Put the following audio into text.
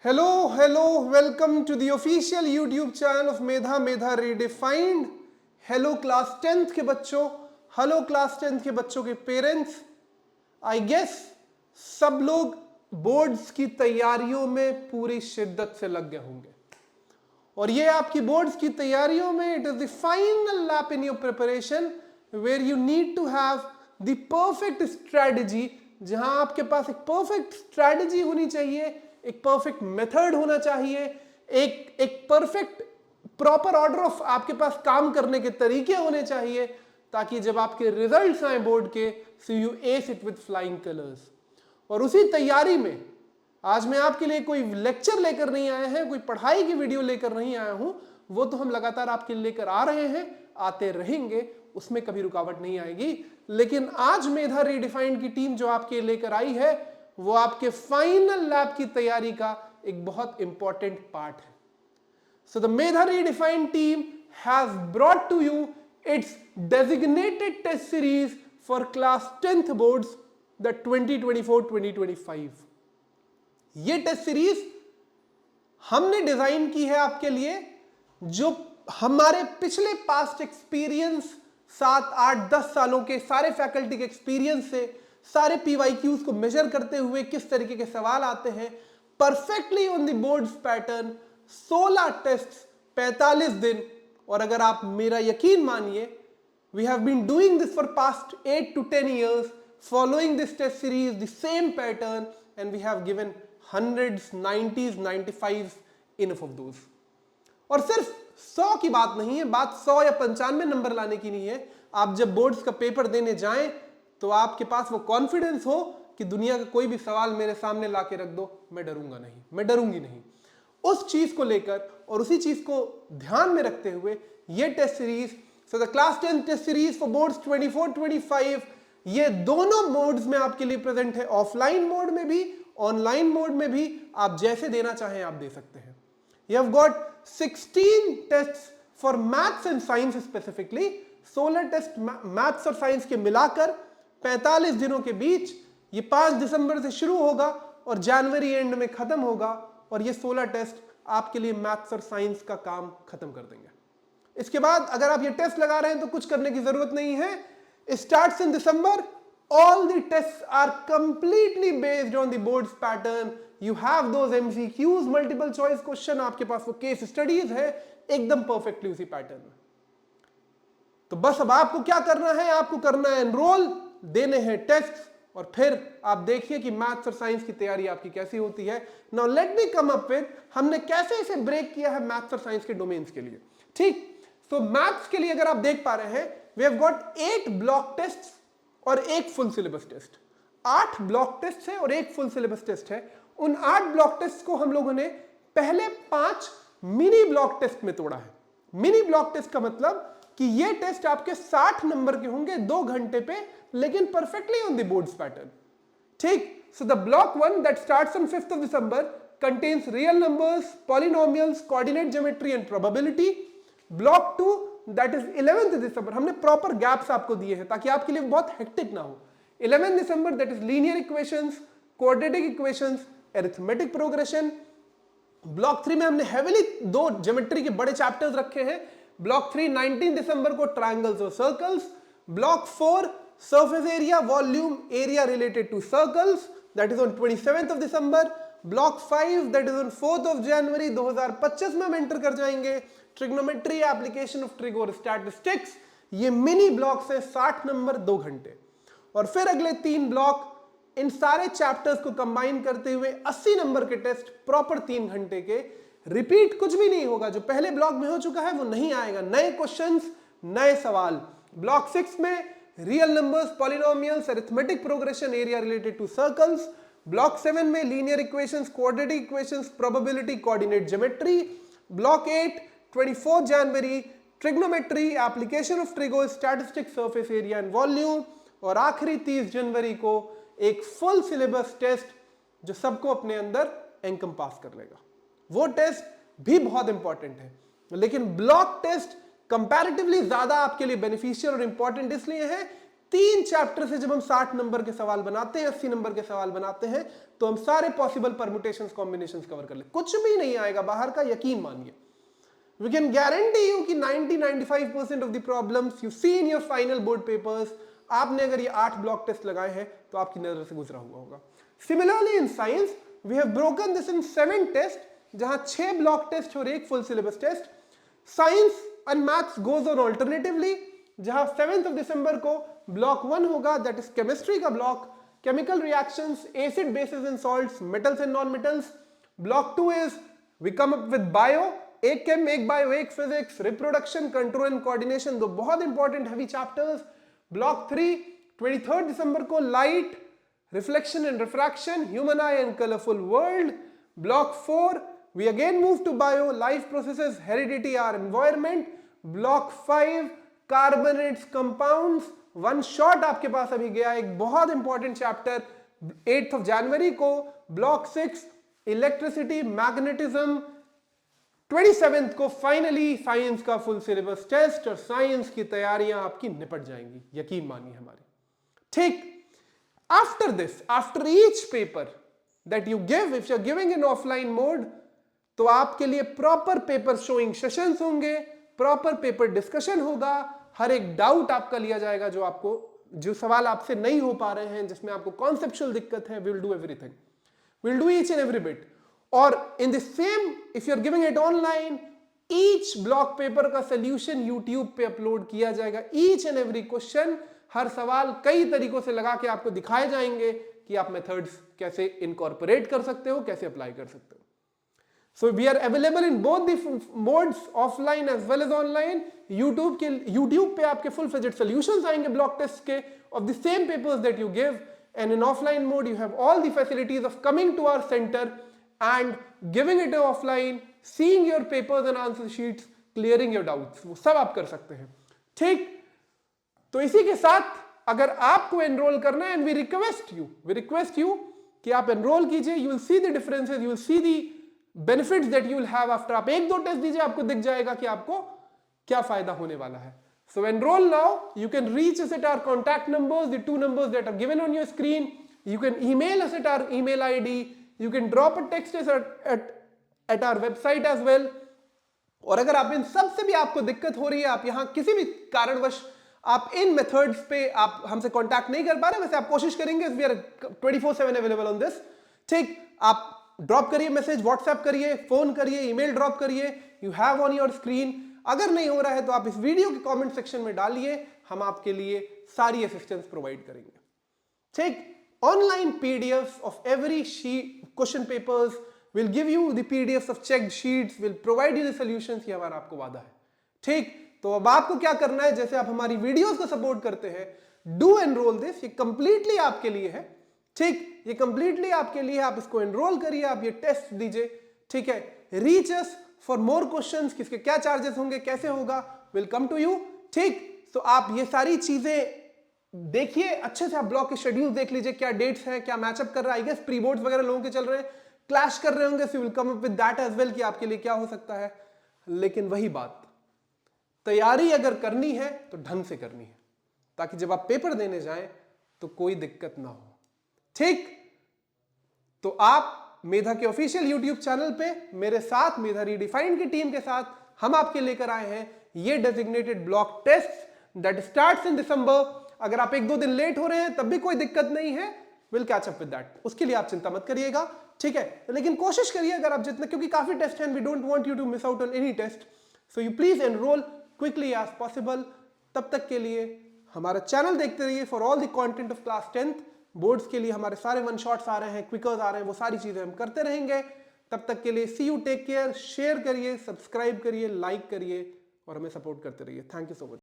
Hello, welcome to the official YouTube channel of Medha Redefined. Hello class 10th के बच्चों, hello class 10th के बच्चों के parents. I guess सब लोग बोर्ड्स की तैयारियों में पूरी शिद्दत से लग गए होंगे और ये आपकी बोर्ड्स की तैयारियों में it is the final lap in your preparation where you need to have the perfect strategy, जहां आपके पास एक परफेक्ट स्ट्रेटजी होनी चाहिए, एक परफेक्ट मेथड होना चाहिए, एक परफेक्ट प्रॉपर ऑर्डर ऑफ आपके पास काम करने के तरीके होने चाहिए, ताकि जब आपके रिजल्ट्स आए बोर्ड के so U S it with flying colours. और उसी तैयारी में आज मैं आपके लिए कोई लेक्चर लेकर नहीं आया है, कोई पढ़ाई की वीडियो लेकर नहीं आया हूं, वो तो हम लगातार आपके लिए लेकर आ रहे हैं, आते रहेंगे, उसमें कभी रुकावट नहीं आएगी. लेकिन आज मेधा रीडिफाइंड की टीम जो आपके लेकर आई है वो आपके फाइनल लैब की तैयारी का एक बहुत इंपॉर्टेंट पार्ट है. So the Medha redefined team has brought to you its designated test series for class 10th boards the 2024-2025. ये टेस्ट सीरीज हमने डिजाइन की है आपके लिए, जो हमारे पिछले पास्ट एक्सपीरियंस 7, 8, 10 सालों के सारे फैकल्टी के एक्सपीरियंस से, सारे PYQs को मेजर करते हुए किस तरीके के सवाल आते हैं perfectly on the boards pattern. 16 test 45 दिन. और अगर आप मेरा यकीन मानिए, we have been doing this for past 8 to 10 years, following this test series, the same pattern, and we have given hundreds, 90s, 95s, enough of those. और सिर्फ 100 की बात नहीं है, बात 100 या 95 नंबर लाने की नहीं है. आप जब बोर्ड्स का पेपर देने जाएं तो आपके पास वो कॉन्फिडेंस हो कि दुनिया का कोई भी सवाल मेरे सामने ला के रख दो, मैं डरूंगा नहीं, मैं डरूंगी नहीं. उस चीज को लेकर और उसी चीज को ध्यान में रखते हुए ये test series, so the class 10 test series for boards 24-25, ये दोनों मोड्स में आपके लिए प्रेजेंट है. ऑफलाइन मोड में भी, ऑनलाइन मोड में भी, आप जैसे देना चाहें आप दे सकते हैं. You have got 16 tests for maths and science specifically. 16 test maths और साइंस के मिलाकर 45 दिनों के बीच. ये 5 दिसंबर से शुरू होगा और जनवरी एंड में खत्म होगा, और ये 16 टेस्ट आपके लिए मैथ्स और साइंस का काम खत्म कर देंगे. इसके बाद अगर आप ये टेस्ट लगा रहे हैं तो कुछ करने की जरूरत नहीं है. Starts in December. All the test are completely based on the boards pattern. You have those MCQs, multiple choice question, आपके पास वो केस स्टडीज है, एकदम परफेक्टली उसी पैटर्न में. तो बस अब आपको क्या करना है, आपको करना है एनरोल, देने हैं टेस्ट, और फिर आप देखिए कि मैथ्स और साइंस की तैयारी आपकी कैसी होती है. Now let me come up with हमने कैसे इसे ब्रेक किया है मैथ्स और साइंस के डोमेन्स के लिए. ठीक, तो मैथ्स के लिए अगर आप देख पा रहे हैं, we have got 8 block test और 1 full syllabus test. 8 block test है और 1 फुल सिलेबस टेस्ट है. उन 8 ब्लॉक टेस्ट को हम लोगों ने पहले 5 मिनी ब्लॉक टेस्ट में तोड़ा है. मिनी ब्लॉक टेस्ट का मतलब कि ये टेस्ट आपके 60 नंबर के होंगे 2 घंटे पे, लेकिन perfectly on the boards pattern. ठीक, so the block 1 that starts on 5th of December contains real numbers, polynomials, coordinate geometry and probability. Block 2 that is 11th December, हमने प्रॉपर गैप्स आपको दिए हैं ताकि आपके लिए बहुत हेक्टिक ना हो. 11th December that is linear equations, quadratic equations, arithmetic progression. Block 3 में हमने हेविली 2 ज्योमेट्री के बड़े चैप्टर्स रखे हैं. ब्लॉक 3 19 दिसंबर को ट्रायंगल्स और circles. Block 4 surface area, volume, area related to circles, that is on 27th of December. Block 5 that is on 4th of January 2025 में हम एंटर कर जाएंगे. ट्रिग्नोमेट्री, एप्लीकेशन ऑफ ट्रिग और स्टैटिस्टिक्स. ये मिनी ब्लॉक्स हैं 60 number 2 घंटे. और फिर अगले 3 ब्लॉक इन सारे चैप्टर्स को कंबाइन करते हुए 80 नंबर के टेस्ट प्रॉपर 3 घंटे के. रिपीट कुछ भी नहीं होगा, जो पहले ब्लॉक में हो चुका है वो नहीं आएगा. नए क्वेश्चंस, नए सवाल. ब्लॉक 6 में real numbers, polynomials, arithmetic progression, area related to circles. Block 7 में linear equations, quadratic equations, probability, coordinate geometry. Block 8 24 January trigonometry, application of trigo, statistic, surface area and volume. और आखिरी 30 जनवरी को एक फुल सिलेबस टेस्ट जो सबको अपने अंदर encompass कर लेगा. वो टेस्ट भी बहुत इंपॉर्टेंट है, लेकिन ब्लॉक टेस्ट कंपैरेटिवली ज्यादा आपके लिए बेनिफिशियल और इंपॉर्टेंट इसलिए है 3 चैप्टर से जब हम 60 नंबर के सवाल बनाते हैं, 80 नंबर के सवाल बनाते हैं, तो हम सारे पॉसिबल परम्यूटेशंस कॉम्बिनेशंस कवर कर ले। कुछ भी नहीं आएगा बाहर का, यकीन मानिए। We can guarantee you कि 90-95% of the problems you see in your final board papers, आपने अगर ये 8 ब्लॉक टेस्ट लगाए हैं तो आपकी नजर से गुजरा हुआ होगा। Similarly in science, we have broken this in 7 tests, जहां 6 ब्लॉक टेस्ट और 1 full syllabus test. Science and maths goes on alternatively, जहां 7th of December को ब्लॉक 1 होगा, दैट इज केमिस्ट्री का block, chemical reactions, acid basis and salts, metals and non metals. Block 2 is we come up with bio, एक chem, एक bio, एक physics, reproduction, control and coordination, दो बहुत important heavy chapters. Block 3 23rd December को light, reflection and refraction, human I and colourful world. Block 4 we again move to bio, life processes, heredity, our environment. Block 5 carbonates, compounds, one shot आपके पास अभी गया एक बहुत important chapter 8th of January को। Block 6 electricity, magnetism, 27th को finally science का full syllabus test, और साइंस की तैयारियां आपकी निपट जाएंगी, यकीन मानिए हमारी। ठीक, after this, after each paper that you give, if you are giving in offline mode, तो आपके लिए प्रॉपर पेपर शोइंग सेशंस होंगे, प्रॉपर पेपर डिस्कशन होगा, हर एक डाउट आपका लिया जाएगा, जो सवाल आपसे नहीं हो पा रहे हैं, जिसमें आपको कॉन्सेप्चुअल दिक्कत है, we will do everything, we will do each and every bit. और in the same, if you are giving it online, each block paper का सोल्यूशन यूट्यूब पे अपलोड किया जाएगा। ईच एंड एवरी क्वेश्चन, हर सवाल कई तरीकों से लगा के आपको दिखाए जाएंगे कि आप मेथड्स कैसे इनकॉर्पोरेट कर सकते हो, कैसे अप्लाई कर सकते हो। So we are available in both the modes, offline as well as online. YouTube पे आपके full fledged solutions आएंगे block test के of the same papers that you give, and in offline mode you have all the facilities of coming to our center and giving it offline, seeing your papers and answer sheets, clearing your doubts, वो सब आप कर सकते हैं। ठीक, तो इसी के साथ अगर आपको एनरोल करना है, and we request you कि आप एनरोल कीजिए, you will see the differences, you will see the benefits that you will have after. आप 1-2 टेस्ट दीजिए, आपको दिख जाएगा कि आपको क्या फायदा होने वाला है। So enrol now, you can reach us at our contact numbers, the 2 numbers that are given on your screen. You can email us at our email ID. You can drop a text us at our website as well. और अगर आप इन सब से भी आपको दिक्कत हो रही है, आप यहाँ किसी भी कारणवश आप इन मेथड्स पे आप हमसे कांटेक्ट नहीं कर पा रहे, वैसे आप कोशिश करेंगे, we are 24/7 available on this. ठीक, आप ड्रॉप करिए मैसेज, व्हाट्सएप करिए, फोन करिए, ईमेल ड्रॉप करिए, you have on your screen. अगर नहीं हो रहा है तो आप इस वीडियो के कमेंट सेक्शन में डालिए, हम आपके लिए सारी असिस्टेंस प्रोवाइड करेंगे। ठीक, online PDF of every sheet question papers, will give you the PDF of checked sheets, will provide you the solutions, ये हमारा आपको वादा है। ठीक, तो अब आपको क्या करना है, जैसे आप हमारी वीडियोस को सपोर्ट करते हैं, डू एनरोल दिस, ये कंप्लीटली आपके लिए है। ठीक, ये कंप्लीटली आपके लिए, आप इसको एनरोल करिए, आप ये टेस्ट दीजिए। ठीक है, reach us for more questions, किसके क्या चार्जेस होंगे, कैसे होगा, विल कम टू यू। ठीक, तो आप ये सारी चीजें देखिए अच्छे से, आप ब्लॉक के शेड्यूल देख लीजिए, क्या डेट्स हैं, क्या मैचअप कर रहा है। आई गेस प्री बोर्ड्स वगैरह लोगों के चल रहे हैं, क्लैश कर रहे होंगे, so will come up with that as well कि आपके लिए क्या हो सकता है। लेकिन वही बात, तैयारी अगर करनी है तो ढंग से करनी है, ताकि जब आप पेपर देने जाएं तो कोई दिक्कत ना हो। ठीक, तो आप मेधा के ऑफिशियल यूट्यूब चैनल पे मेरे साथ, मेधा रीडिफाइंड की टीम के साथ, हम आपके लेकर आए हैं ये designated block test that starts in December. अगर आप 1-2 दिन लेट हो रहे हैं तब भी कोई दिक्कत नहीं है, will catch up with that, उसके लिए आप चिंता मत करिएगा। ठीक है, लेकिन कोशिश करिए अगर आप जितना, क्योंकि काफी टेस्ट हैं, we don't want you to miss out on any test, so you please enrol quickly as possible. तब तक के लिए हमारा चैनल देखते रहिए for all the content of class 10th। Boards के लिए हमारे सारे वन शॉट्स आ रहे हैं, क्विकर्स आ रहे हैं, वो सारी चीजें हम करते रहेंगे। तब तक के लिए सी यू, टेक केयर, शेयर करिए, सब्सक्राइब करिए, लाइक करिए और हमें सपोर्ट करते रहिए। Thank you so much.